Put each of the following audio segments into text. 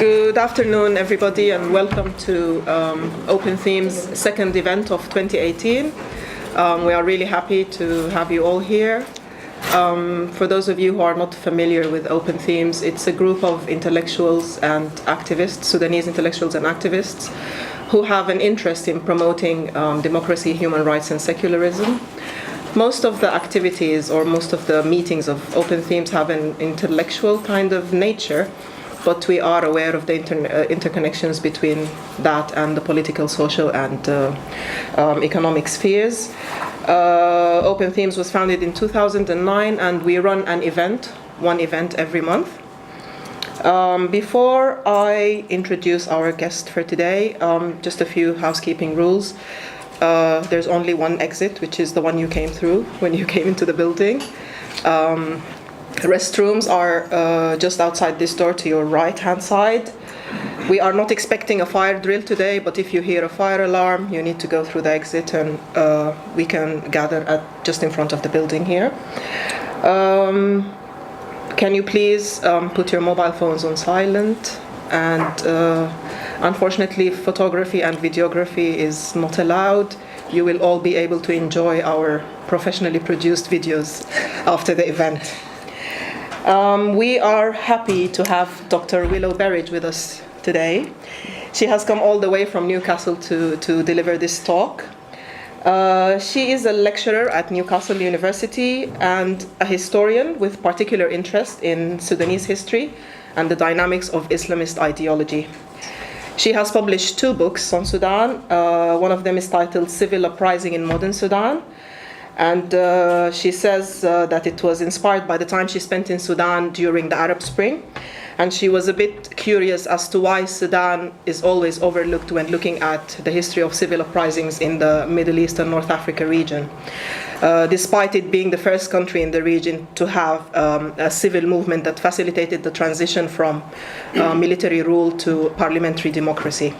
Good afternoon, everybody, and welcome to Open Themes' second event of 2018. We are really happy to have you all here. For those of you who are not familiar with Open Themes, it's a group of intellectuals and activists, Sudanese intellectuals and activists, who have an interest in promoting democracy, human rights, and secularism. Most of the activities or most of the meetings of Open Themes have an intellectual kind of nature, but we are aware of the interconnections between that and the political, social, and economic spheres. Open Themes was founded in 2009, and we run one event every month. Before I introduce our guest for today, just a few housekeeping rules. There's only one exit, which is the one you came through when you came into the building. Restrooms are just outside this door to your right-hand side. We are not expecting a fire drill today, but if you hear a fire alarm, you need to go through the exit, and we can gather just in front of the building here. Can you please put your mobile phones on silent? And unfortunately, photography and videography is not allowed. You will all be able to enjoy our professionally produced videos after the event. We are happy to have Dr. Willow Berridge with us today. She has come all the way from Newcastle to deliver this talk. She is a lecturer at Newcastle University and a historian with particular interest in Sudanese history and the dynamics of Islamist ideology. She has published 2 books on Sudan. One of them is titled Civil Uprising in Modern Sudan. And she says that it was inspired by the time she spent in Sudan during the Arab Spring. And she was a bit curious as to why Sudan is always overlooked when looking at the history of civil uprisings in the Middle East and North Africa region. Despite it being the first country in the region to have a civil movement that facilitated the transition from military rule to parliamentary democracy.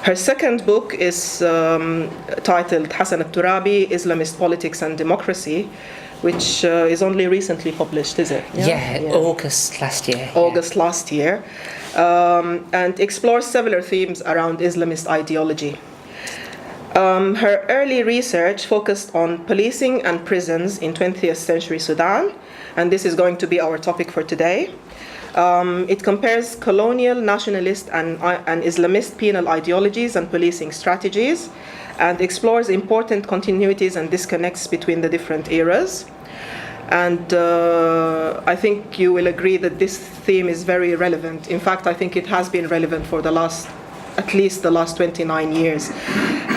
Her second book is titled Hassan al-Turabi, Islamist Politics and Democracy, which is only recently published, is it? Yeah. August last year. Last year, and explores several themes around Islamist ideology. Her early research focused on policing and prisons in 20th century Sudan, and this is going to be our topic for today. It compares colonial, nationalist, and Islamist penal ideologies and policing strategies, and explores important continuities and disconnects between the different eras. And I think you will agree that this theme is very relevant. In fact, I think it has been relevant for at least the last 29 years.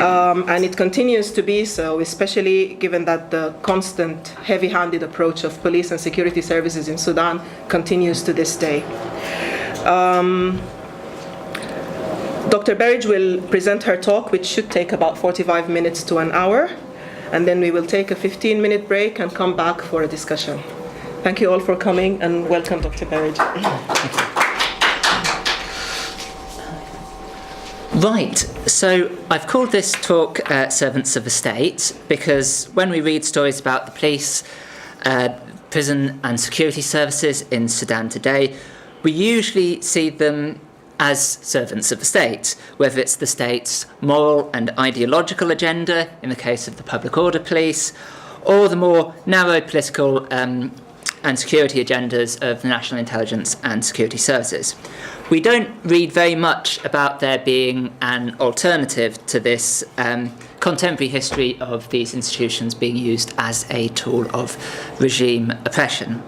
And it continues to be so, especially given that the constant heavy-handed approach of police and security services in Sudan continues to this day. Dr. Berridge will present her talk, which should take about 45 minutes to an hour, and then we will take a 15-minute break and come back for a discussion. Thank you all for coming, and welcome, Dr. Berridge. Right, so I've called this talk Servants of the State because when we read stories about the police, prison and security services in Sudan today, we usually see them as servants of the state, whether it's the state's moral and ideological agenda in the case of the public order police, or the more narrow political and security agendas of the national intelligence and security services. We don't read very much about there being an alternative to this contemporary history of these institutions being used as a tool of regime oppression.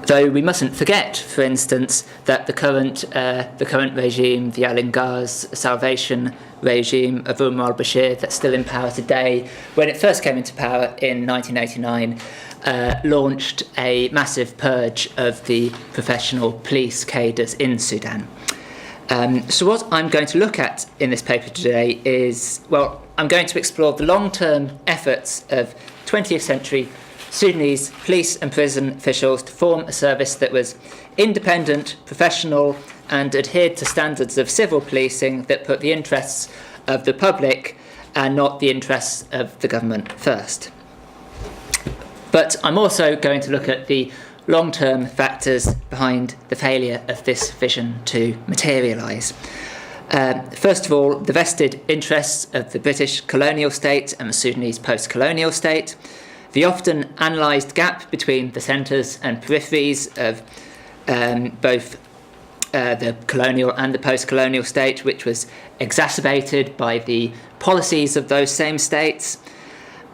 Though we mustn't forget, for instance, that the current regime, the Al-Ingar's Salvation regime of Umar al-Bashir, that's still in power today, when it first came into power in 1989, launched a massive purge of the professional police cadres in Sudan. So what I'm going to look at in this paper today is, I'm going to explore the long-term efforts of 20th century Sudanese police and prison officials to form a service that was independent, professional, and adhered to standards of civil policing that put the interests of the public and not the interests of the government first. But I'm also going to look at the long-term factors behind the failure of this vision to materialise. First of all, the vested interests of the British colonial state and the Sudanese post-colonial state, the often analysed gap between the centres and peripheries of both the colonial and the post-colonial state, which was exacerbated by the policies of those same states,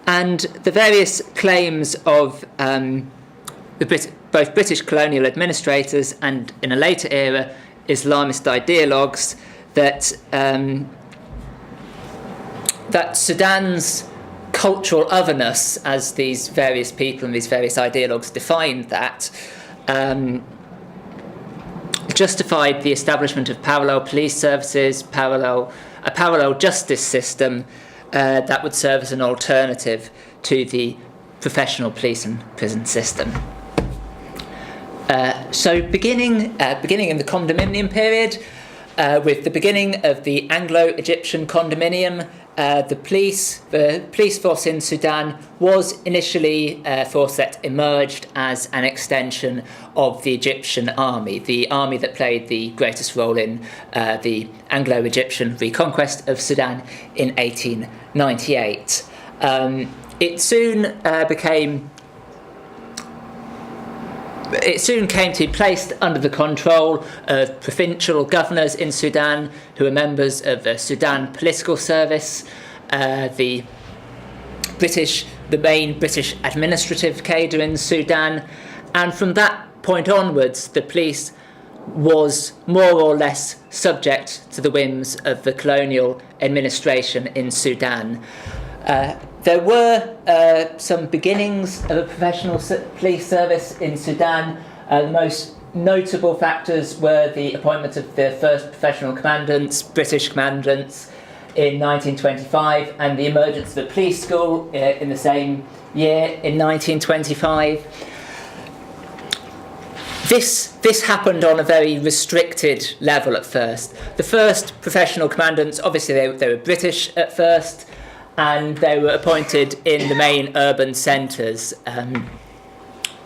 and the various claims of both British colonial administrators and, in a later era, Islamist ideologues that Sudan's cultural otherness, as these various people and these various ideologues defined that, justified the establishment of parallel police services, a parallel justice system that would serve as an alternative to the professional police and prison system. So beginning in the condominium period, with the beginning of the Anglo-Egyptian condominium, the police force in Sudan was initially a force that emerged as an extension of the Egyptian army, the army that played the greatest role in the Anglo-Egyptian reconquest of Sudan in 1898. It soon came to be placed under the control of provincial governors in Sudan, who were members of the Sudan Political Service, the main British administrative cadre in Sudan, and from that point onwards, the police was more or less subject to the whims of the colonial administration in Sudan. There were some beginnings of a professional police service in Sudan. The most notable factors were the appointment of the first professional commandants, British commandants, in 1925, and the emergence of a police school in the same year, in 1925. This happened on a very restricted level at first. The first professional commandants, obviously they were British at first, and they were appointed in the main urban centres,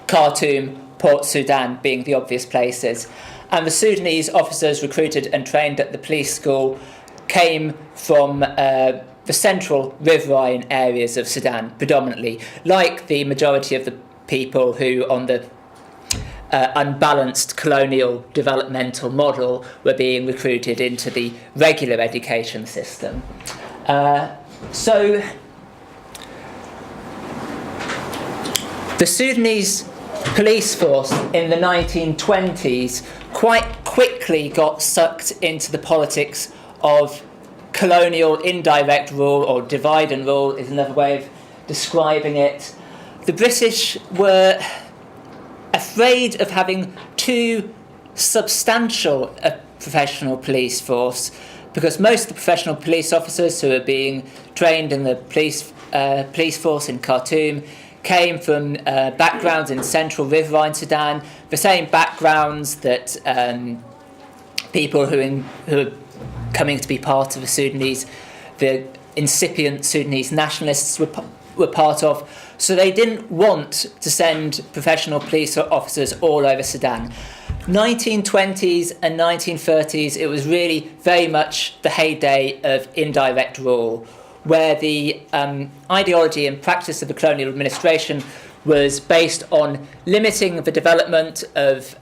Khartoum, Port Sudan being the obvious places. And the Sudanese officers recruited and trained at the police school came from the central riverine areas of Sudan, predominantly, like the majority of the people who, on the unbalanced colonial developmental model, were being recruited into the regular education system. So the Sudanese police force in the 1920s quite quickly got sucked into the politics of colonial indirect rule, or divide and rule is another way of describing it. The British were afraid of having too substantial a professional police force, because most of the professional police officers who were being trained in the police force in Khartoum came from backgrounds in central riverine Sudan, the same backgrounds that people who are coming to be part of the incipient Sudanese nationalists were part of. So they didn't want to send professional police officers all over Sudan. 1920s and 1930s, it was really very much the heyday of indirect rule, where the ideology and practice of the colonial administration was based on limiting the development of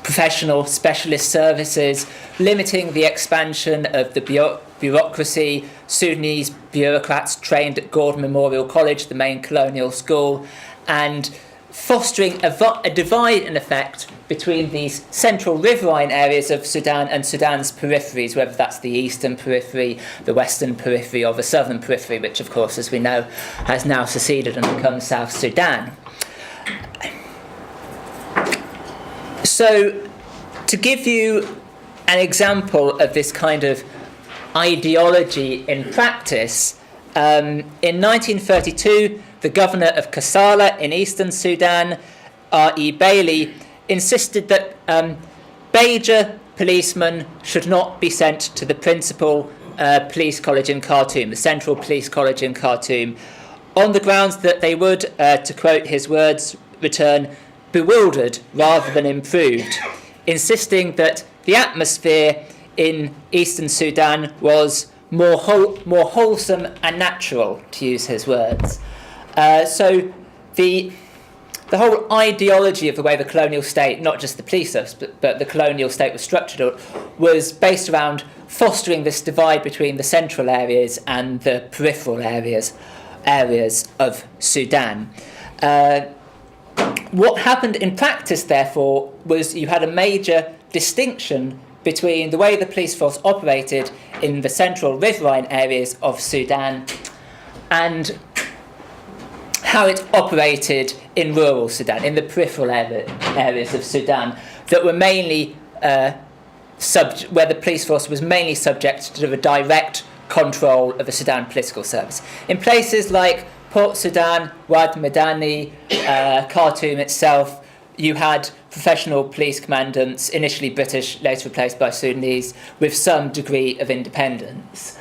professional specialist services, limiting the expansion of the bureaucracy. Sudanese bureaucrats trained at Gordon Memorial College, the main colonial school, and fostering a divide in effect between these central riverine areas of Sudan and Sudan's peripheries, whether that's the eastern periphery, the western periphery, or the southern periphery, which of course, as we know, has now seceded and become South Sudan. So, to give you an example of this kind of ideology in practice, in 1932, the governor of Kassala in eastern Sudan, R.E. Bailey, insisted that Beja policemen should not be sent to the principal police college in Khartoum, the Central Police College in Khartoum, on the grounds that they would, to quote his words, return bewildered rather than improved, insisting that the atmosphere in eastern Sudan was more wholesome and natural, to use his words. So the whole ideology of the way the colonial state, not just the police service, but the colonial state was structured, was based around fostering this divide between the central areas and the peripheral areas of Sudan. What happened in practice, therefore, was you had a major distinction between the way the police force operated in the central riverine areas of Sudan and how it operated in rural Sudan, in the peripheral areas of Sudan that were mainly where the police force was mainly subject to the direct control of the Sudan political service. In places like Port Sudan, Wad Medani, Khartoum itself, you had professional police commandants, initially British, later replaced by Sudanese, with some degree of independence.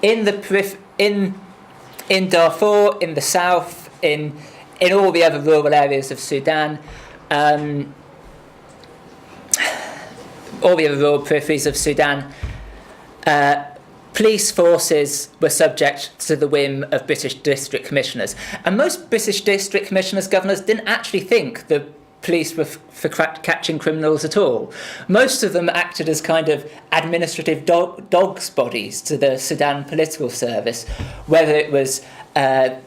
In Darfur, in the south, in all the other rural areas of Sudan, all the other rural peripheries of Sudan, police forces were subject to the whim of British district commissioners. And most British district commissioners, governors, didn't actually think the police were for catching criminals at all. Most of them acted as kind of administrative dog's bodies to the Sudan political service, whether it was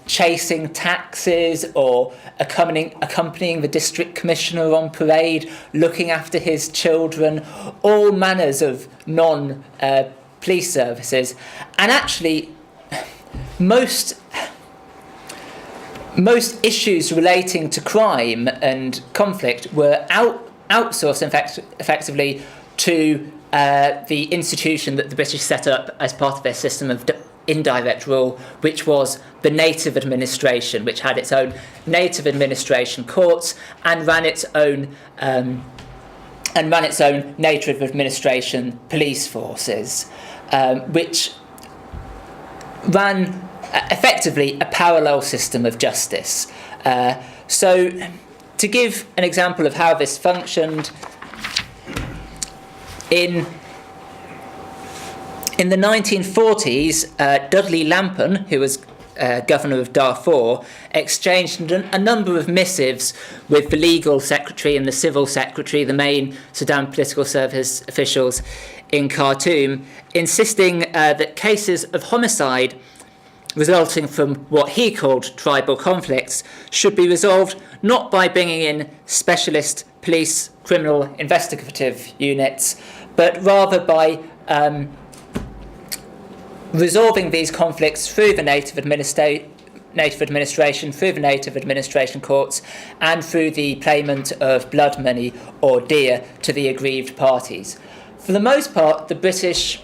chasing taxes or accompanying the district commissioner on parade, looking after his children, all manners of non-police services. And actually, most issues relating to crime and conflict were outsourced, effectively, to the institution that the British set up as part of their system of indirect rule, which was the native administration, which had its own native administration courts and ran its own native administration police forces, which ran effectively a parallel system of justice. So, to give an example of how this functioned, in the 1940s, Dudley Lampon, who was governor of Darfur, exchanged a number of missives with the legal secretary and the civil secretary, the main Sudan political service officials in Khartoum, insisting that cases of homicide resulting from what he called tribal conflicts should be resolved not by bringing in specialist police criminal investigative units, but rather by resolving these conflicts through the native administration, through the native administration courts, and through the payment of blood money or dear to the aggrieved parties. For the most part, the British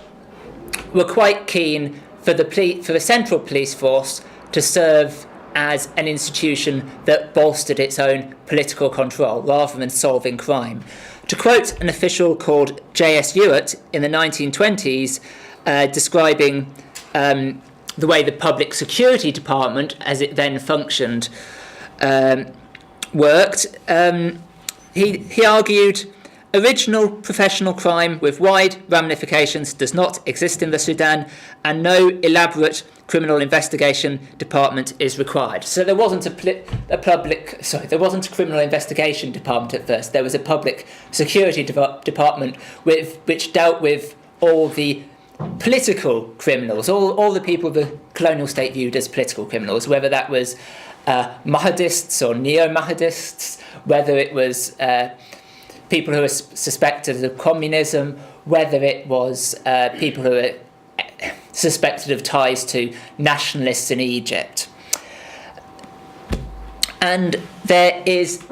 were quite keen for the central police force to serve as an institution that bolstered its own political control rather than solving crime. To quote an official called J.S. Ewart in the 1920s, describing the way the Public Security Department, as it then functioned, worked, he argued, original professional crime with wide ramifications does not exist in the Sudan, and no elaborate criminal investigation department is required. So there wasn't a criminal investigation department at first. There was a public security department which dealt with all the political criminals, all the people the colonial state viewed as political criminals, whether that was Mahdists or neo-Mahdists, whether it was people who were suspected of communism, whether it was people who were suspected of ties to nationalists in Egypt. And there is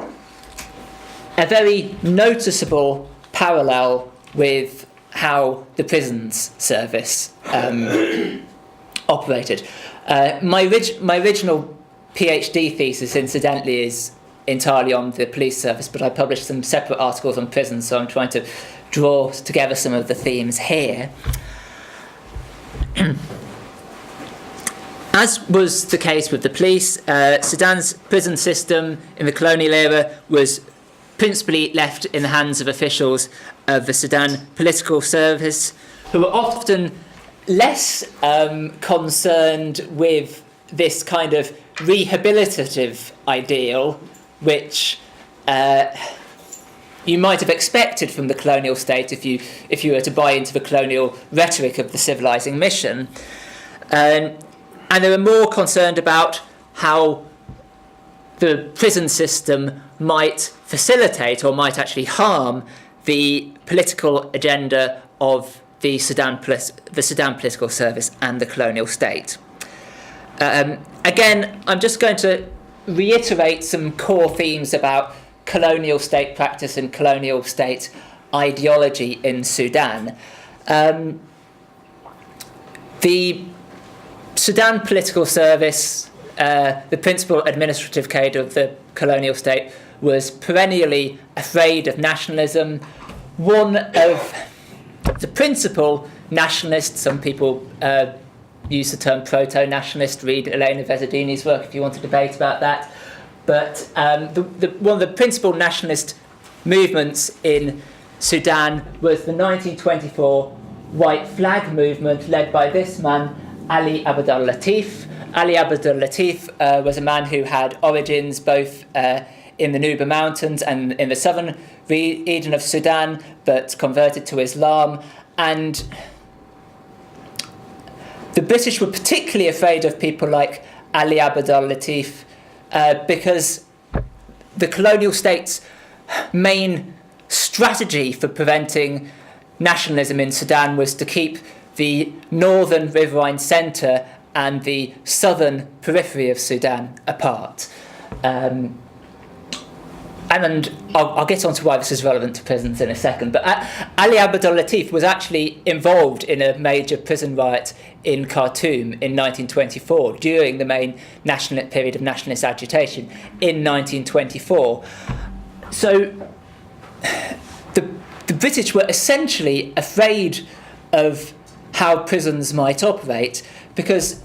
a very noticeable parallel with how the prisons service operated. My original PhD thesis, incidentally, is entirely on the police service, but I published some separate articles on prisons, so I'm trying to draw together some of the themes here. As was the case with the police, Sudan's prison system in the colonial era was principally left in the hands of officials of the Sudan Political Service, who were often less concerned with this kind of rehabilitative ideal, which you might have expected from the colonial state if you were to buy into the colonial rhetoric of the civilizing mission. And they were more concerned about how the prison system might facilitate or might actually harm the political agenda of the Sudan Political Service and the colonial state. Again, I'm just going to reiterate some core themes about colonial state practice and colonial state ideology in Sudan. The Sudan Political Service, the principal administrative cadre of the colonial state, was perennially afraid of nationalism. One of the principal nationalists, some people use the term proto-nationalist, read Elena Vezardini's work if you want to debate about that. But one of the principal nationalist movements in Sudan was the 1924 White Flag movement led by this man, Ali Abu Dharr Latif. Ali Abu Dharr Latif was a man who had origins both in the Nuba Mountains and in the southern region of Sudan, but converted to Islam. And the British were particularly afraid of people like Ali Abu Dharr Latif because the colonial state's main strategy for preventing nationalism in Sudan was to keep the northern riverine centre and the southern periphery of Sudan apart. And I'll get on to why this is relevant to prisons in a second, but Ali Abu Dharr Latif was actually involved in a major prison riot in Khartoum in 1924 during the main period of nationalist agitation in 1924. So the British were essentially afraid of how prisons might operate, because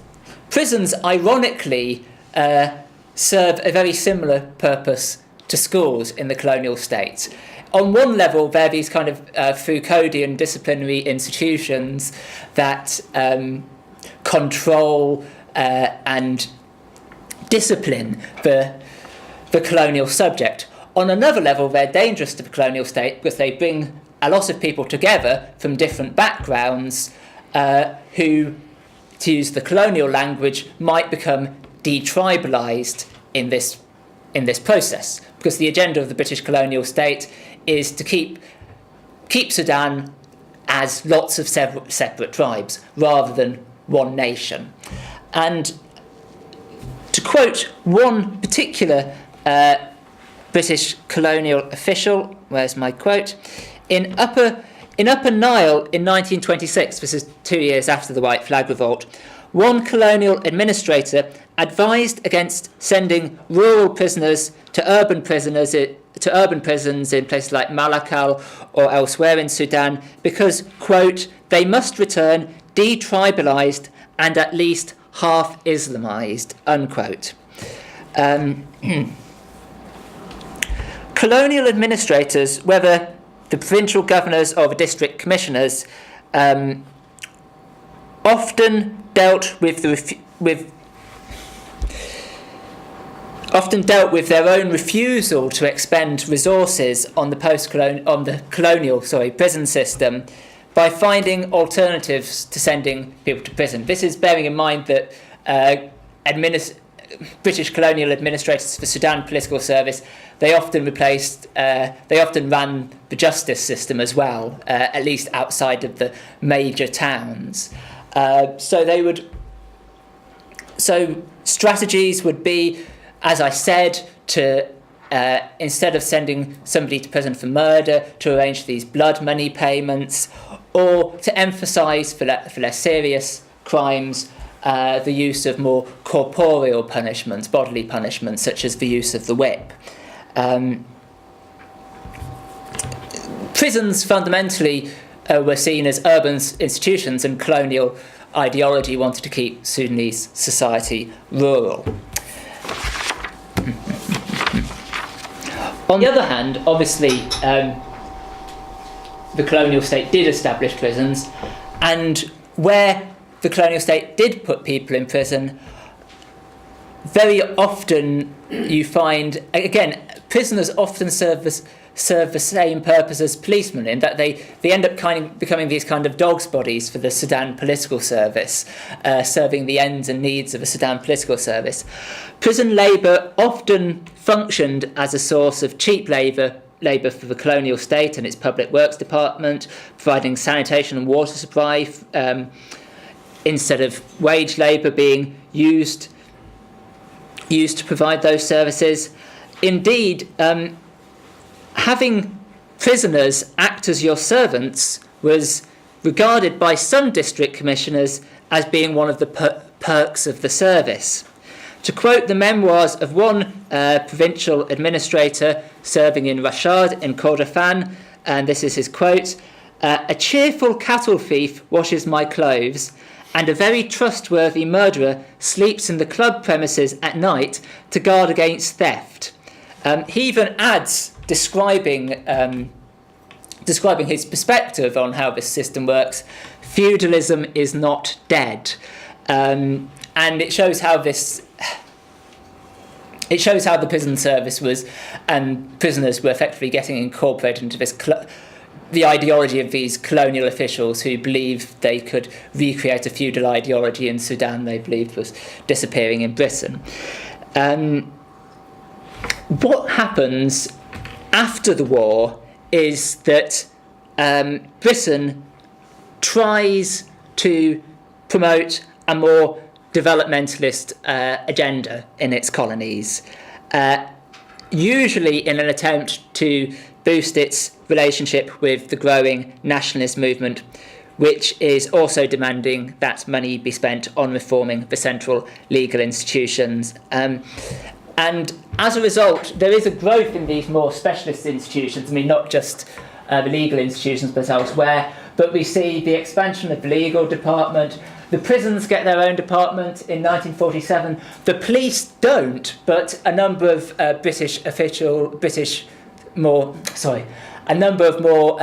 prisons, ironically, serve a very similar purpose to schools in the colonial state. On one level, they're these kind of Foucauldian disciplinary institutions that control and discipline the colonial subject. On another level, they're dangerous to the colonial state because they bring a lot of people together from different backgrounds who, to use the colonial language, might become de-tribalised in this process, because the agenda of the British colonial state is to keep Sudan as lots of separate tribes rather than one nation. And to quote one particular British colonial official, where's my quote? In Upper Nile in 1926, this is 2 years after the White Flag Revolt, one colonial administrator advised against sending rural prisoners to urban prisons in places like Malakal or elsewhere in Sudan because, quote, they must return de-tribalised and at least half-islamized, unquote. Colonial administrators, whether the provincial governors or the district commissioners, often dealt with their own refusal to expend resources on the colonial prison system by finding alternatives to sending people to prison. This is bearing in mind that British colonial administrators for Sudan Political Service, they often ran the justice system as well, at least outside of the major towns. So strategies would be, as I said, to instead of sending somebody to prison for murder, to arrange these blood money payments, or to emphasise for less serious crimes the use of more corporeal punishments, bodily punishments, such as the use of the whip. Prisons fundamentally were seen as urban institutions, and colonial ideology wanted to keep Sudanese society rural. On the other hand, obviously, the colonial state did establish prisons, and where the colonial state did put people in prison, very often you find, again, prisoners often serve the same purpose as policemen, in that they end up kind of becoming these kind of dog's bodies for the Sudan political service, serving the ends and needs of the Sudan political service. Prison labour often functioned as a source of cheap labour for the colonial state and its public works department, providing sanitation and water supply instead of wage labour being used to provide those services. Indeed, having prisoners act as your servants was regarded by some district commissioners as being one of the perks of the service. To quote the memoirs of one provincial administrator serving in Rashad in Kordofan, and this is his quote, "A cheerful cattle thief washes my clothes, and a very trustworthy murderer sleeps in the club premises at night to guard against theft." He even adds, describing his perspective on how this system works, "Feudalism is not dead," and it shows how the prison service was, and prisoners were effectively getting incorporated into this the ideology of these colonial officials who believed they could recreate a feudal ideology in Sudan they believed was disappearing in Britain. What happens after the war is that Britain tries to promote a more developmentalist agenda in its colonies, usually in an attempt to boost its relationship with the growing nationalist movement, which is also demanding that money be spent on reforming the central legal institutions. And as a result, there is a growth in these more specialist institutions. I mean, not just the legal institutions, but elsewhere. But we see the expansion of the legal department. The prisons get their own department in 1947. The police don't, but a number of a number of more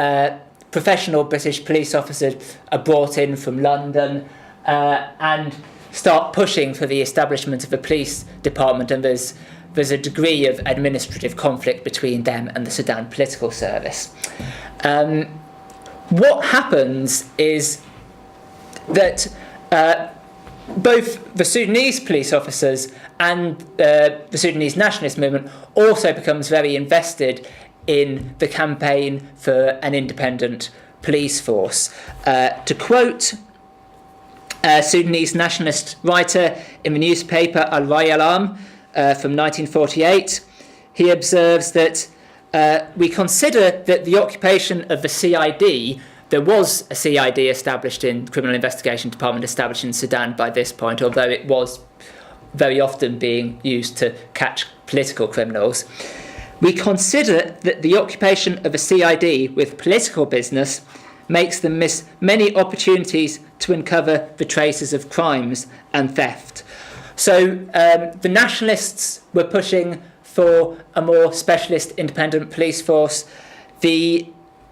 professional British police officers are brought in from London and start pushing for the establishment of a police department, and there's a degree of administrative conflict between them and the Sudan political service. What happens is that both the Sudanese police officers and the Sudanese nationalist movement also becomes very invested in the campaign for an independent police force. To quote a Sudanese nationalist writer in the newspaper Al-Rai Alam from 1948, he observes that we consider that the occupation of the CID, there was a CID established in Criminal Investigation Department established in Sudan by this point, although it was very often being used to catch political criminals. We consider that the occupation of a CID with political business makes them miss many opportunities to uncover the traces of crimes and theft. So the nationalists were pushing for a more specialist independent police force. The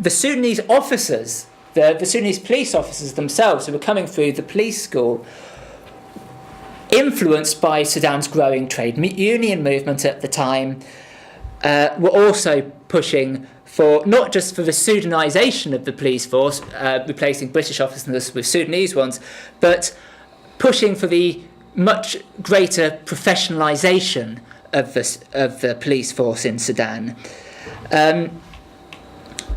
Sudanese officers, the Sudanese police officers themselves who were coming through the police school, influenced by Sudan's growing trade union movement at the time, were also pushing for not just for the Sudanization of the police force, replacing British officers with Sudanese ones, but pushing for the much greater professionalisation of the police force in Sudan.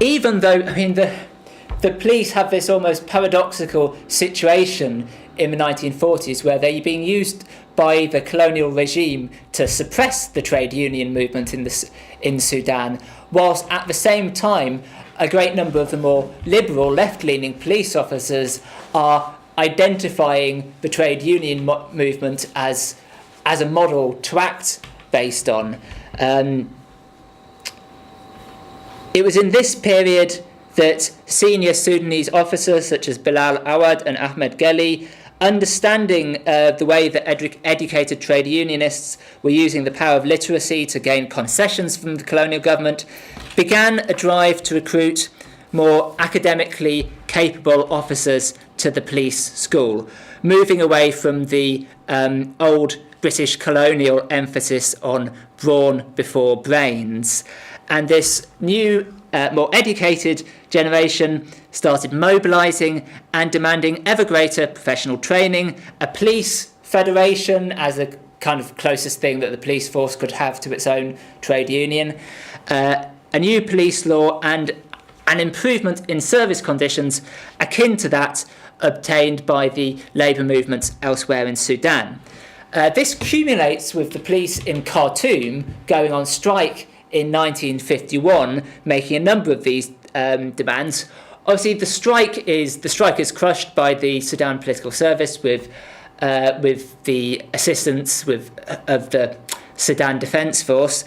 Even though, I mean, the police have this almost paradoxical situation in the 1940s where they're being used by the colonial regime to suppress the trade union movement in Sudan, whilst at the same time a great number of the more liberal left-leaning police officers are identifying the trade union movement as a model to act based on. It was in this period that senior Sudanese officers such as Bilal Awad and Ahmed Ghali understanding the way that educated trade unionists were using the power of literacy to gain concessions from the colonial government, began a drive to recruit more academically capable officers to the police school, moving away from the old British colonial emphasis on brawn before brains. And this new, more educated generation started mobilising and demanding ever greater professional training, a police federation as a kind of closest thing that the police force could have to its own trade union, a new police law, and an improvement in service conditions akin to that obtained by the labour movements elsewhere in Sudan. This culminates with the police in Khartoum going on strike in 1951, making a number of these demands. Obviously, the strike is crushed by the Sudan Political Service with the assistance of the Sudan Defence Force.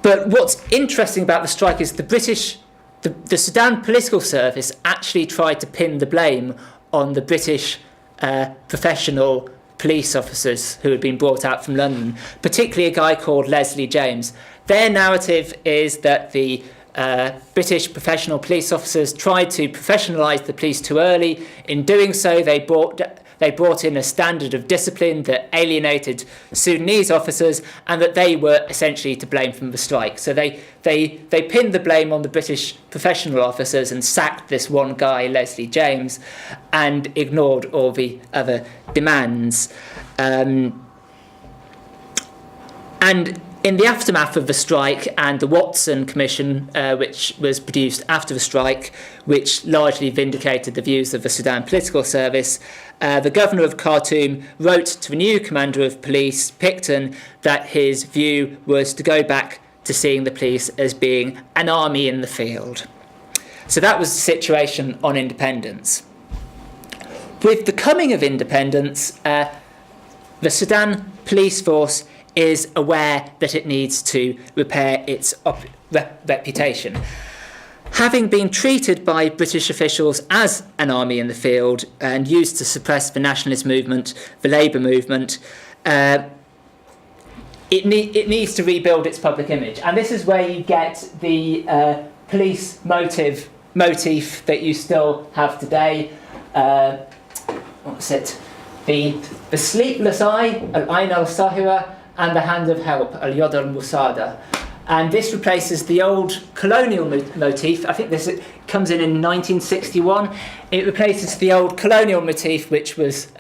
But what's interesting about the strike is the Sudan Political Service actually tried to pin the blame on the British professional police officers who had been brought out from London, particularly a guy called Leslie James. Their narrative is that the British professional police officers tried to professionalise the police too early. In doing so, they brought in a standard of discipline that alienated Sudanese officers, and that they were essentially to blame from the strike. So they pinned the blame on the British professional officers and sacked this one guy, Leslie James, and ignored all the other demands. And in the aftermath of the strike and the Watson Commission, which was produced after the strike, which largely vindicated the views of the Sudan Political Service, the governor of Khartoum wrote to the new commander of police, Picton, that his view was to go back to seeing the police as being an army in the field. So that was the situation on independence. With the coming of independence, the Sudan Police Force is aware that it needs to repair its reputation. Having been treated by British officials as an army in the field and used to suppress the nationalist movement, the labour movement, it needs to rebuild its public image. And this is where you get the police motif that you still have today. What's it? The sleepless eye, al-ayn al-sahira, and the hand of help, al-yad al-musada. And this replaces the old colonial motif. I think this comes in 1961. It replaces the old colonial motif, which was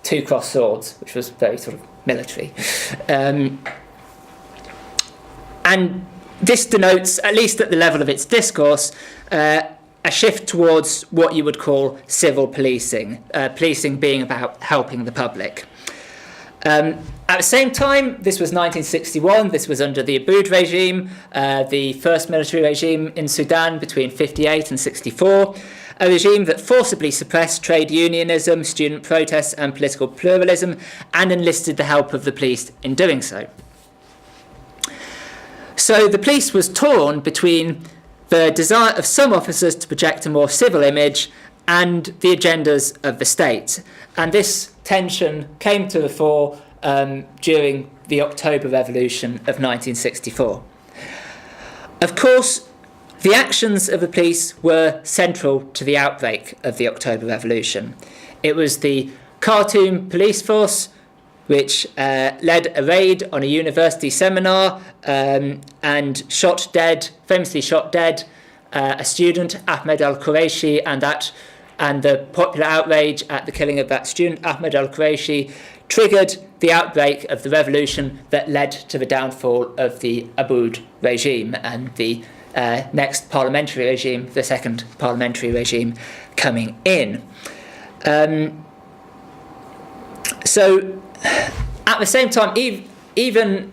two crossed swords, which was very sort of military. And this denotes, at least at the level of its discourse, a shift towards what you would call civil policing, policing being about helping the public. At the same time, this was 1961, this was under the Abu Dharr regime, the first military regime in Sudan between 58 and 64, a regime that forcibly suppressed trade unionism, student protests and political pluralism, and enlisted the help of the police in doing so. So the police was torn between the desire of some officers to project a more civil image and the agendas of the state. And this tension came to the fore during the October Revolution of 1964. Of course, the actions of the police were central to the outbreak of the October Revolution. It was the Khartoum Police Force which led a raid on a university seminar and famously shot dead a student, Ahmed al-Qureshi, and the popular outrage at the killing of that student, Ahmed al-Qureshi, triggered the outbreak of the revolution that led to the downfall of the Abu Dharr regime and the next parliamentary regime, the second parliamentary regime, coming in. So, at the same time, even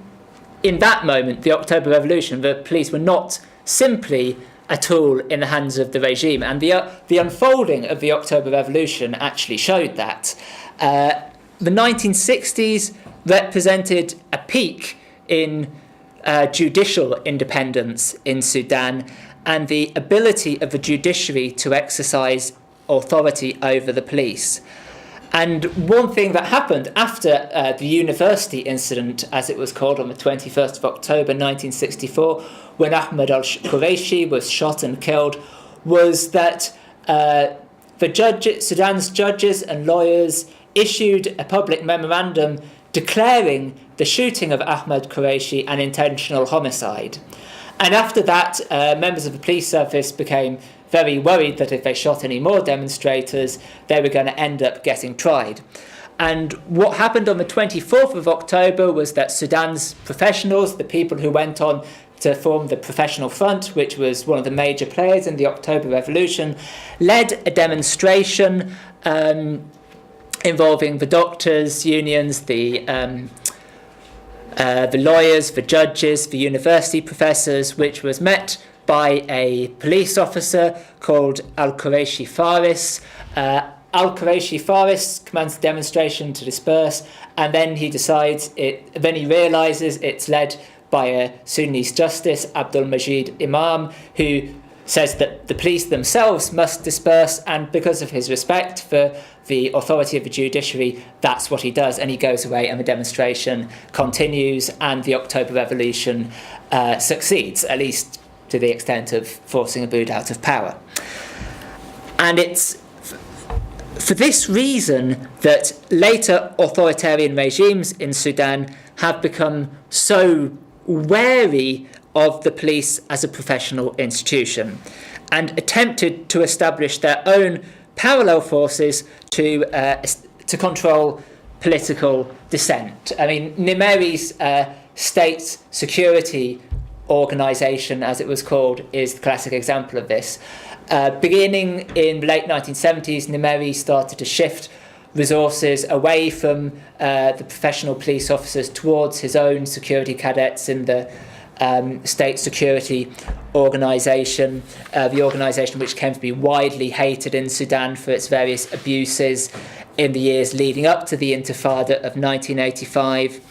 in that moment, the October Revolution, the police were not simply a tool in the hands of the regime, and the unfolding of the October Revolution actually showed that. The 1960s represented a peak in judicial independence in Sudan and the ability of the judiciary to exercise authority over the police. And one thing that happened after the university incident, as it was called, on the 21st of October 1964, when Ahmed al-Quraishi was shot and killed, was that Sudan's judges and lawyers issued a public memorandum declaring the shooting of Ahmed Quraishi an intentional homicide. And after that, members of the police service became very worried that if they shot any more demonstrators, they were going to end up getting tried. And what happened on the 24th of October was that Sudan's professionals, the people who went on to form the Professional Front, which was one of the major players in the October Revolution, led a demonstration involving the doctors' unions, the lawyers, the judges, the university professors, which was met by a police officer called Al-Quraishi Faris. Al-Quraishi Faris commands the demonstration to disperse, and then he realises it's led by a Sudanese justice, Abdul Majid Imam, who says that the police themselves must disperse, and because of his respect for the authority of the judiciary, that's what he does, and he goes away and the demonstration continues, and the October Revolution succeeds, at least to the extent of forcing Abu Dharr out of power. And it's for this reason that later authoritarian regimes in Sudan have become so wary of the police as a professional institution and attempted to establish their own parallel forces to control political dissent. I mean, Nimeri's state security organisation, as it was called, is the classic example of this. Beginning in the late 1970s, Nimeri started to shift resources away from the professional police officers towards his own security cadets in the state security organisation, the organisation which came to be widely hated in Sudan for its various abuses in the years leading up to the Intifada of 1985.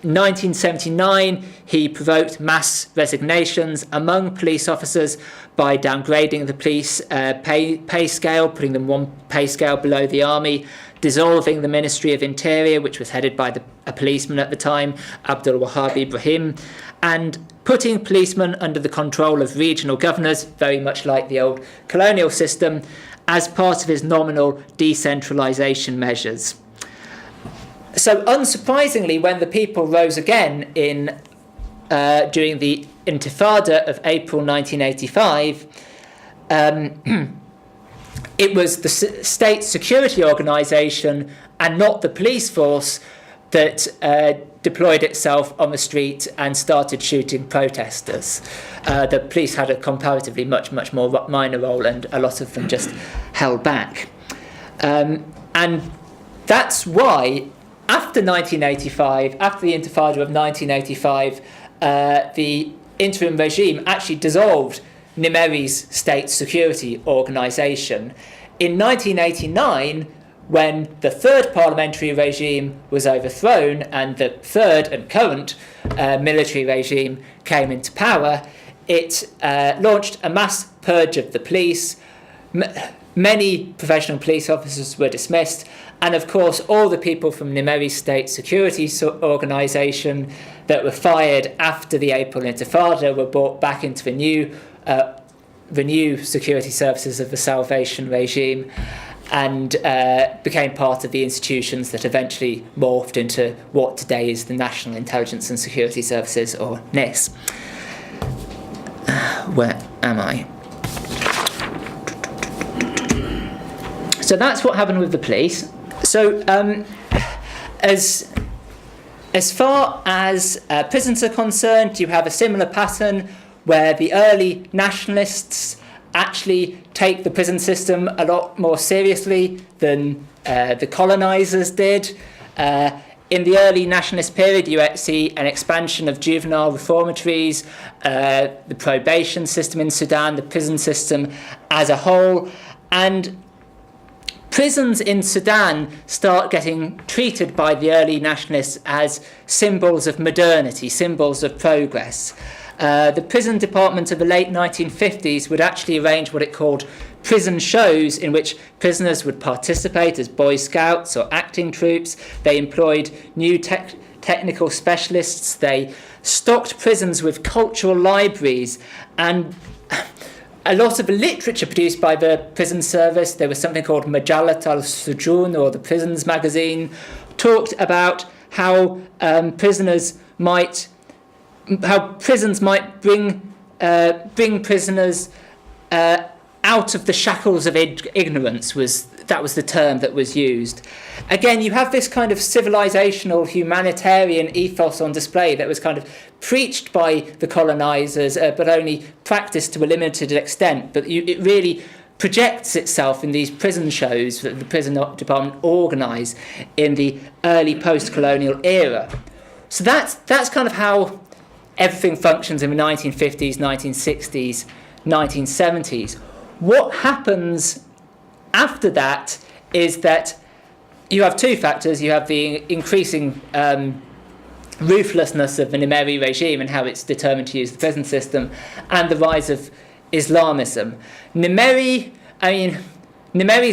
1979, he provoked mass resignations among police officers by downgrading the police pay scale, putting them one pay scale below the army, dissolving the Ministry of Interior, which was headed by a policeman at the time, Abdul Wahab Ibrahim, and putting policemen under the control of regional governors, very much like the old colonial system, as part of his nominal decentralisation measures. So unsurprisingly, when the people rose again during the Intifada of April 1985, it was the state security organisation and not the police force that deployed itself on the street and started shooting protesters. The police had a comparatively much more minor role, and a lot of them just held back. And that's why after 1985, after the Intifada of 1985, the interim regime actually dissolved Nimeri's state security organisation. In 1989, when the third parliamentary regime was overthrown and the third and current military regime came into power, it launched a mass purge of the police. Many professional police officers were dismissed, and of course all the people from Nimeri's state security organisation that were fired after the April Intifada were brought back into the new security services of the Salvation regime, and became part of the institutions that eventually morphed into what today is the National Intelligence and Security Services, or NIS. Where am I? So that's what happened with the police. So as far as prisons are concerned, you have a similar pattern where the early nationalists actually take the prison system a lot more seriously than the colonisers did. In the early nationalist period, you see an expansion of juvenile reformatories, the probation system in Sudan, the prison system as a whole, and prisons in Sudan start getting treated by the early nationalists as symbols of modernity, symbols of progress. The prison department of the late 1950s would actually arrange what it called prison shows, in which prisoners would participate as Boy Scouts or acting troupes. They employed new technical specialists. They stocked prisons with cultural libraries, and a lot of the literature produced by the prison service, there was something called Majalat al-Sujun, or the Prisons magazine, talked about how prisons might bring prisoners out of the shackles of ignorance. That was the term that was used. Again, you have this kind of civilizational humanitarian ethos on display that was kind of preached by the colonizers, but only practiced to a limited extent. But it really projects itself in these prison shows that the prison department organised in the early post-colonial era. So that's kind of how everything functions in the 1950s, 1960s, 1970s. What happens after that is that you have two factors. You have the increasing ruthlessness of the Nimeri regime and how it's determined to use the prison system, and the rise of Islamism. Nimeri's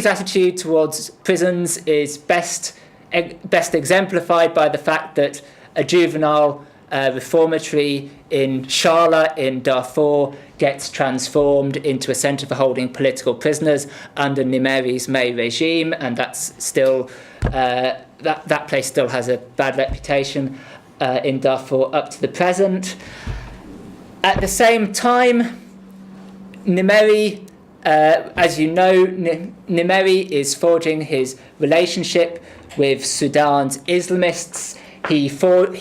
attitude towards prisons is best exemplified by the fact that a juvenile reformatory in Shala in Darfur gets transformed into a centre for holding political prisoners under Nimeri's May regime, and that's still that place still has a bad reputation in Darfur up to the present. At the same time, Nimeri, as you know, Nimeri is forging his relationship with Sudan's Islamists. He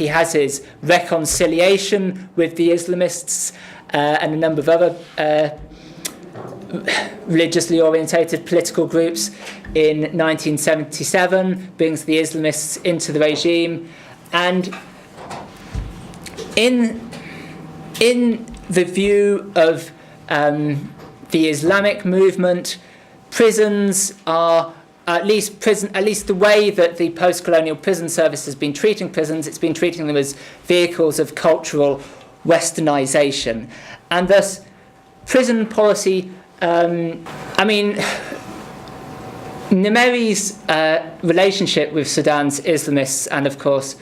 has his reconciliation with the Islamists and a number of other religiously orientated political groups. In 1977, brings the Islamists into the regime, and in the view of the Islamic movement, prisons are at least the way that the post-colonial prison service has been treating prisons, it's been treating them as vehicles of cultural westernization. And thus, prison policy, Nimeri's relationship with Sudan's Islamists, and of course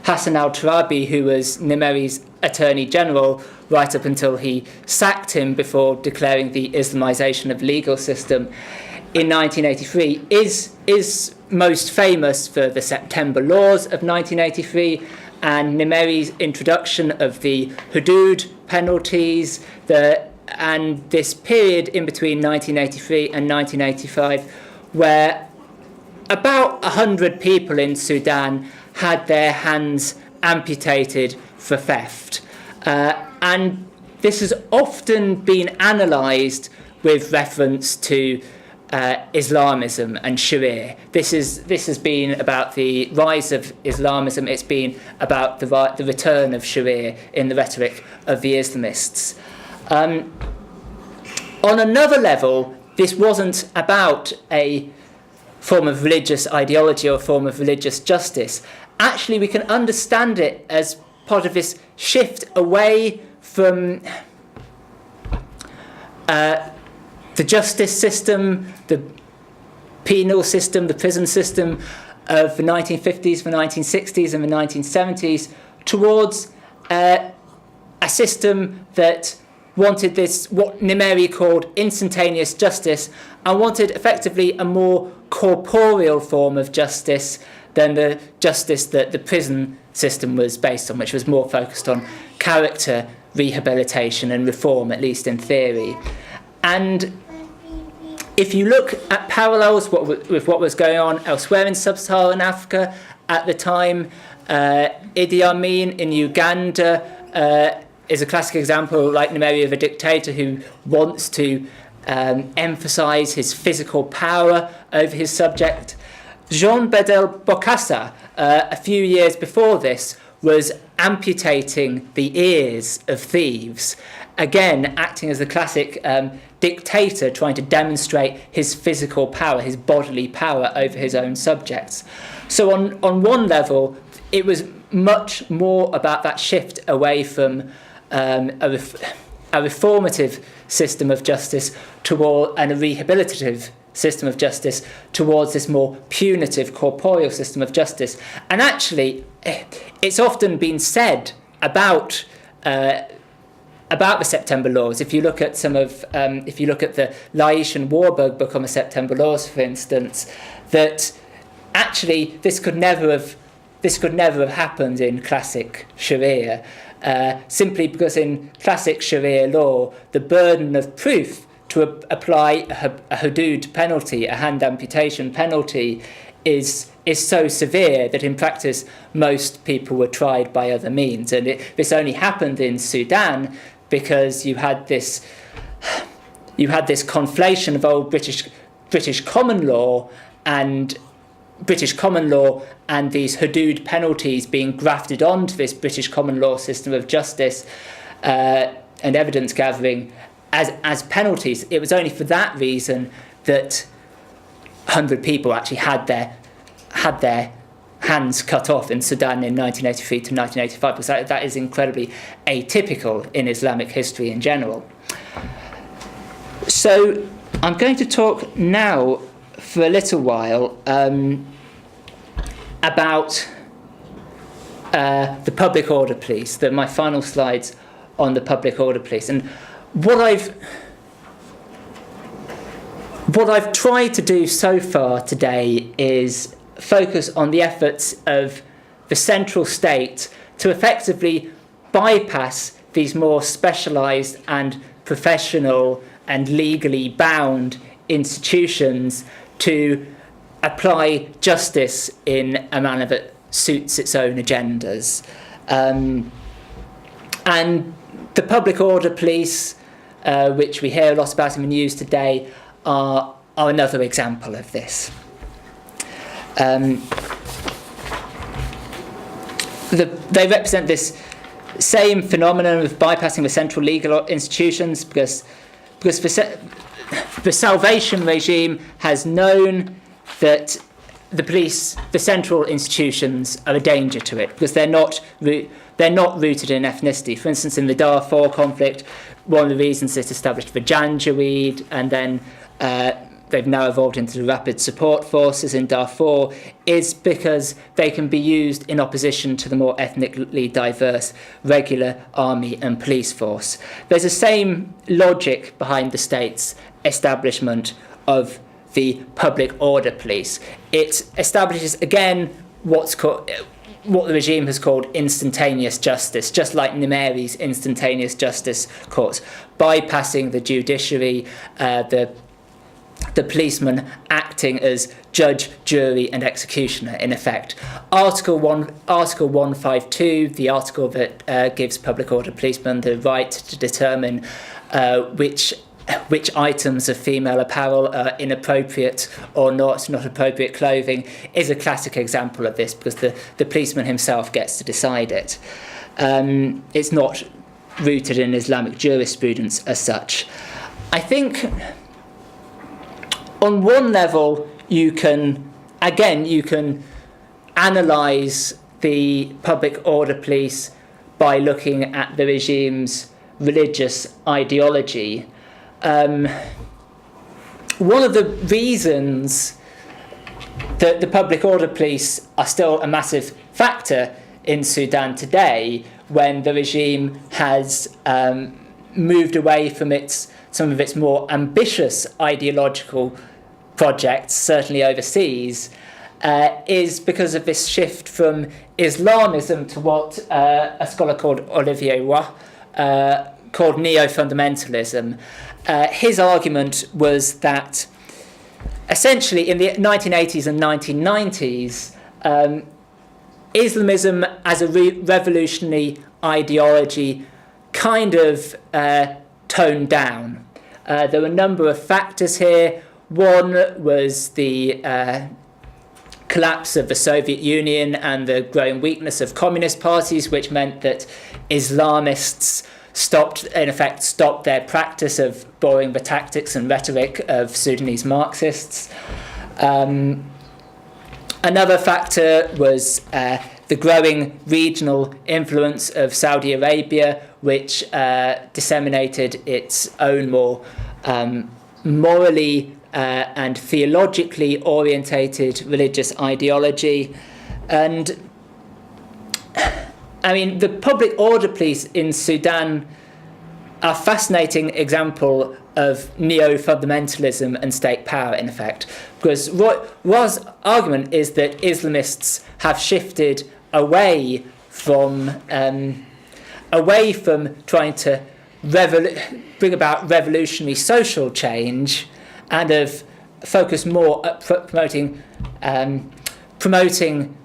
Hassan al-Turabi, who was Nimeri's Attorney General right up until he sacked him before declaring the Islamization of the legal system in 1983, is most famous for the September Laws of 1983 and Nimeri's introduction of the hudud penalties, and this period in between 1983 and 1985 where about 100 people in Sudan had their hands amputated for theft. And this has often been analysed with reference to Islamism and Sharia. This has been about the rise of Islamism. It's been about the return of Sharia in the rhetoric of the Islamists. On another level, this wasn't about a form of religious ideology or a form of religious justice. Actually, we can understand it as part of this shift away from the justice system, the penal system, the prison system of the 1950s, the 1960s and the 1970s towards a system that wanted this, what Nimeri called instantaneous justice, and wanted effectively a more corporeal form of justice than the justice that the prison system was based on, which was more focused on character rehabilitation and reform, at least in theory. And if you look at parallels with what was going on elsewhere in sub-Saharan Africa at the time, Idi Amin in Uganda is a classic example, like Nimeri, of a dictator who wants to emphasise his physical power over his subject. Jean Bedel Bokassa, a few years before this, was amputating the ears of thieves, again acting as the classic dictator trying to demonstrate his physical power, his bodily power over his own subjects. So on one level, it was much more about that shift away from a reformative system of justice and a rehabilitative system of justice towards this more punitive, corporeal system of justice. And actually, it's often been said about the September laws. If you look at the Laish and Warburg book on the September laws, for instance, that actually this could never have happened in classic Sharia, simply because in classic Sharia law, the burden of proof to apply a hudud penalty, a hand amputation penalty, is so severe that in practice most people were tried by other means. And this only happened in Sudan because you had this conflation of old British common law and these hudud penalties being grafted onto this British common law system of justice and evidence gathering as penalties. It was only for that reason that 100 people actually had their hands cut off in Sudan in 1983 to 1985, because that is incredibly atypical in Islamic history in general. So I'm going to talk now for a little while about the public order police, my final slides on the public order police. And what I've tried to do so far today is focus on the efforts of the central state to effectively bypass these more specialised and professional and legally bound institutions to apply justice in a manner that suits its own agendas. And the public order police, which we hear a lot about in the news today, are another example of this. They represent this same phenomenon of bypassing the central legal institutions because the Salvation regime has known that the central institutions are a danger to it because they're not rooted in ethnicity. For instance, in the Darfur conflict, one of the reasons it established the Janjaweed and then they've now evolved into the rapid support forces in Darfur is because they can be used in opposition to the more ethnically diverse regular army and police force. There's the same logic behind the state's establishment of the public order police. It establishes, again, what the regime has called instantaneous justice, just like Nimeri's instantaneous justice courts, bypassing the judiciary, the policeman acting as judge, jury and executioner in effect. Article 152, the article that gives public order policemen the right to determine which items of female apparel are inappropriate or not appropriate clothing, is a classic example of this because the policeman himself gets to decide it. It's not rooted in Islamic jurisprudence as such. I think on one level you can analyse the public order police by looking at the regime's religious ideology. One of the reasons that the public order police are still a massive factor in Sudan today, when the regime has moved away from some of its more ambitious ideological projects, certainly overseas, is because of this shift from Islamism to what a scholar called Olivier Roy called neo-fundamentalism. His argument was that essentially in the 1980s and 1990s, Islamism as a revolutionary ideology kind of toned down. There were a number of factors here. One was the collapse of the Soviet Union and the growing weakness of communist parties, which meant that Islamists stopped their practice of borrowing the tactics and rhetoric of Sudanese Marxists. Another factor was the growing regional influence of Saudi Arabia, which disseminated its own more morally and theologically orientated religious ideology. And I mean, the public order police in Sudan are a fascinating example of neo-fundamentalism and state power, in effect, because Roy's argument is that Islamists have shifted away from trying to bring about revolutionary social change and have focused more at promoting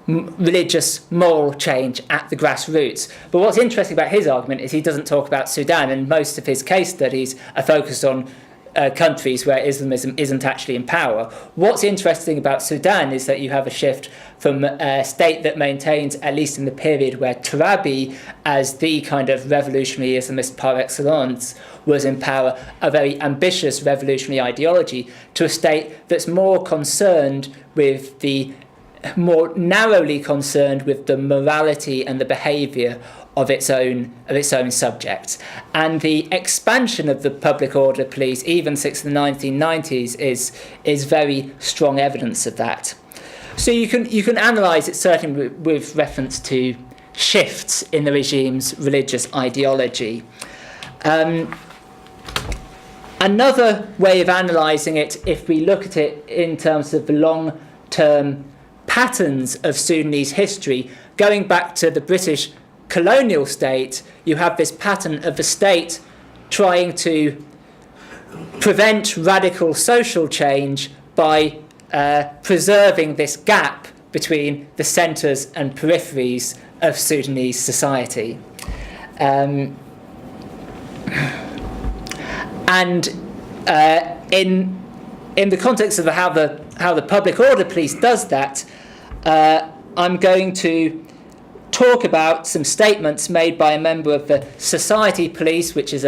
religious moral change at the grassroots. But what's interesting about his argument is he doesn't talk about Sudan, and most of his case studies are focused on countries where Islamism isn't actually in power. What's interesting about Sudan is that you have a shift from a state that maintains, at least in the period where Tarabi, as the kind of revolutionary Islamist par excellence, was in power, a very ambitious revolutionary ideology, to a state that's more narrowly concerned with the morality and the behaviour of its own subjects. And the expansion of the public order police, even since the 1990s, is very strong evidence of that. So you can analyse it certainly with reference to shifts in the regime's religious ideology. Another way of analysing it, if we look at it in terms of the long-term patterns of Sudanese history, going back to the British colonial state, you have this pattern of the state trying to prevent radical social change by preserving this gap between the centres and peripheries of Sudanese society. And in the context of how the public order police does that, I'm going to talk about some statements made by a member of the Society Police, which is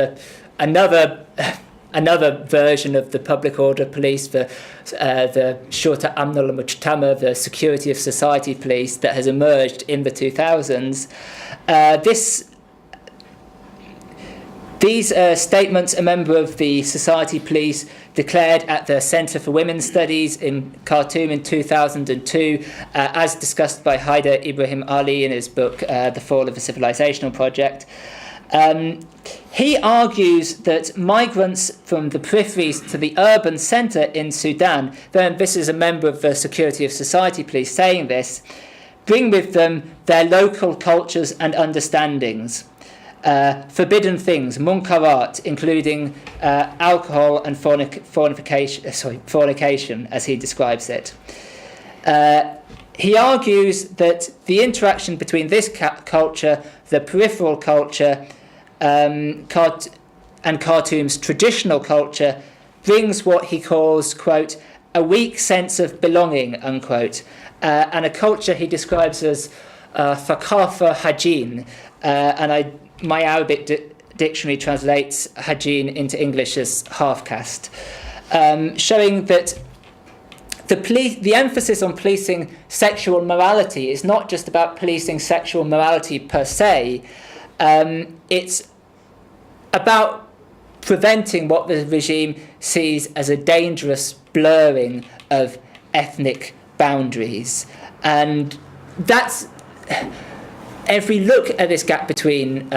another version of the public order police, the Shurta Amn al-Mujtama, the security of society police that has emerged in the 2000s. These statements, a member of the Society Police declared at the Centre for Women's Studies in Khartoum in 2002, as discussed by Haider Ibrahim Ali in his book, The Fall of the Civilizational Project. He argues that migrants from the peripheries to the urban centre in Sudan, then this is a member of the Security of Society Police saying this, bring with them their local cultures and understandings. Forbidden things, munkarat, including alcohol and fornication, as he describes it. He argues that the interaction between this culture, the peripheral culture, and Khartoum's traditional culture brings what he calls, quote, a weak sense of belonging, unquote, and a culture he describes as thaqafa hajin, and my Arabic dictionary translates hajin into English as half-caste, showing that the emphasis on policing sexual morality is not just about policing sexual morality per se, it's about preventing what the regime sees as a dangerous blurring of ethnic boundaries. And that's... If we look at this gap between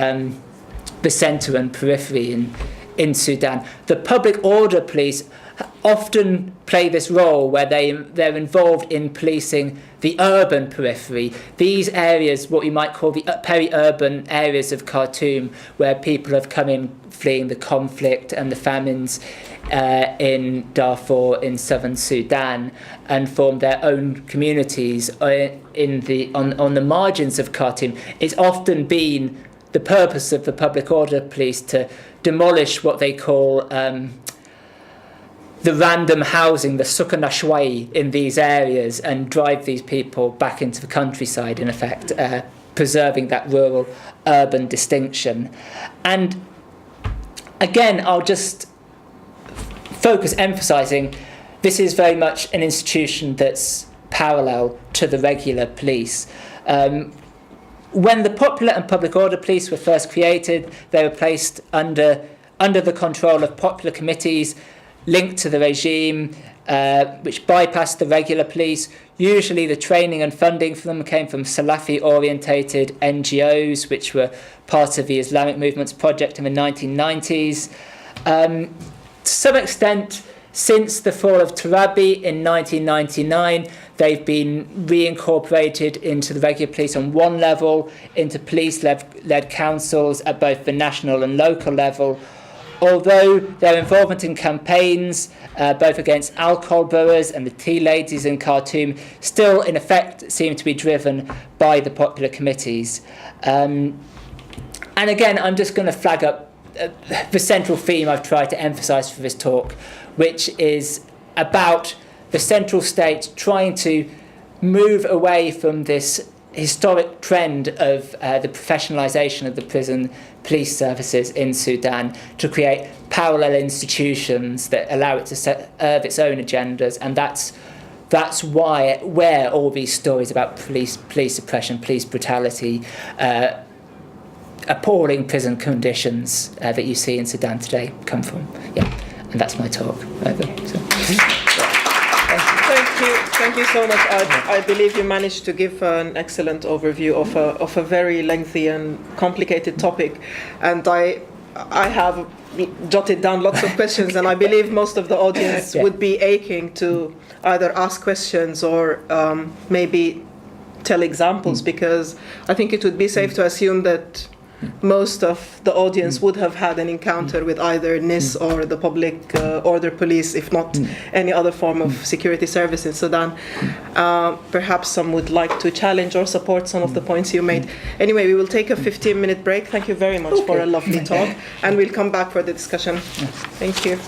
the centre and periphery in Sudan, the public order police often play this role where they're involved in policing the urban periphery. These areas, what we might call the peri-urban areas of Khartoum, where people have come in fleeing the conflict and the famines in Darfur in southern Sudan, and formed their own communities on the margins of Khartoum. It's often been the purpose of the public order police to demolish what they call the random housing, the sukan ashwai, in these areas, and drive these people back into the countryside, in effect, preserving that rural-urban distinction. And again, I'll just focus emphasising this is very much an institution that's parallel to the regular police. When the popular and public order police were first created, they were placed under the control of popular committees linked to the regime, which bypassed the regular police. Usually the training and funding for them came from Salafi-orientated NGOs, which were part of the Islamic movement's project in the 1990s. To some extent, since the fall of Tarabi in 1999, they've been reincorporated into the regular police on one level, into police-led councils at both the national and local level, although their involvement in campaigns, both against alcohol brewers and the tea ladies in Khartoum, still in effect seem to be driven by the popular committees. And again, I'm just going to flag up the central theme I've tried to emphasise for this talk, which is about the central state trying to move away from this historic trend of the professionalisation of the prison police services in Sudan to create parallel institutions that allow it to serve its own agendas, and that's where all these stories about police suppression, police brutality, appalling prison conditions that you see in Sudan today come from. Yeah, and that's my talk. Thank you so much. I believe you managed to give an excellent overview of a very lengthy and complicated topic, and I have jotted down lots of questions, and I believe most of the audience would be aching to either ask questions or maybe tell examples, because I think it would be safe to assume that most of the audience would have had an encounter with either NIS or the public order police, if not any other form of security service in Sudan. Perhaps some would like to challenge or support some of the points you made. Anyway, we will take a 15-minute break. Thank you very much for a lovely talk, and we'll come back for the discussion. Thank you.